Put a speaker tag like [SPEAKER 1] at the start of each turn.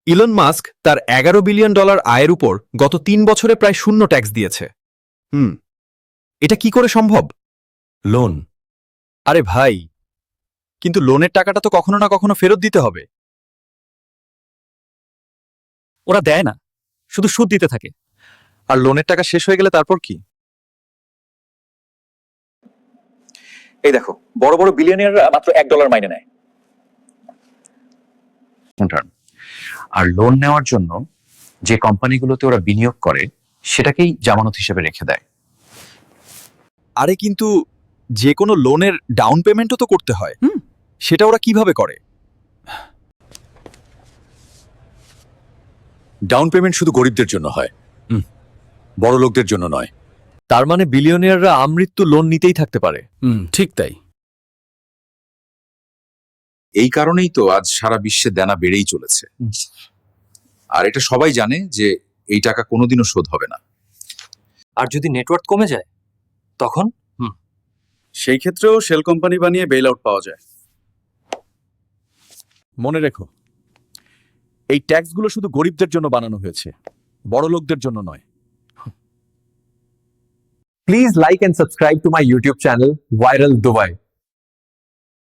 [SPEAKER 1] Elon Musk তার $11 billion আয়ের উপর গত 3 বছরে প্রায় শূন্য ট্যাক্স দিয়েছে। এটা কি করে সম্ভব? লোন। আরে ভাই, কিন্তু লোনের টাকাটা তো কখনো না কখনো ফেরত দিতে হবে।
[SPEAKER 2] ওরা দেয় না, শুধু সুদ দিতে থাকে।
[SPEAKER 1] আর লোনের টাকা শেষ হয়ে গেলে তারপর কি?
[SPEAKER 2] এই দেখো, বড় বড় বিলিয়নিয়াররা মাত্র $1 মাইনে নেয়। আর লোন নেওয়ার জন্য যে কোম্পানিগুলোতে ওরা বিনিয়োগ করে সেটাকেই জামানত হিসেবে রেখে দেয়।
[SPEAKER 1] আরে কিন্তু যে কোনো লোনের ডাউন পেমেন্টও তো করতে হয়। সেটা ওরা কিভাবে করে?
[SPEAKER 3] ডাউন পেমেন্ট শুধু গরিবদের জন্য হয়, বড় লোকদের জন্য নয়।
[SPEAKER 1] তার মানে বিলিয়নিয়াররা আমৃত্যু লোন নিতেই থাকতে পারে।
[SPEAKER 3] ঠিক তাই। এই কারণেই তো আজ সারা বিশ্বে দেনা বেড়েই চলেছে। আর এটা সবাই জানে যে এই টাকা কোনোদিনও শোধ হবে না।
[SPEAKER 2] আর যদি নেটওয়ার্ক কমে যায় তখন
[SPEAKER 4] সেই ক্ষেত্রেও শেল কোম্পানি বানিয়ে বেল আউট পাওয়া যায়।
[SPEAKER 1] মনে রেখো, এই ট্যাক্সগুলো শুধু গরিবদের জন্য বানানো হয়েছে, বড় লোকদের জন্য নয়।
[SPEAKER 5] Please like and subscribe to my YouTube channel, Viral Dubai.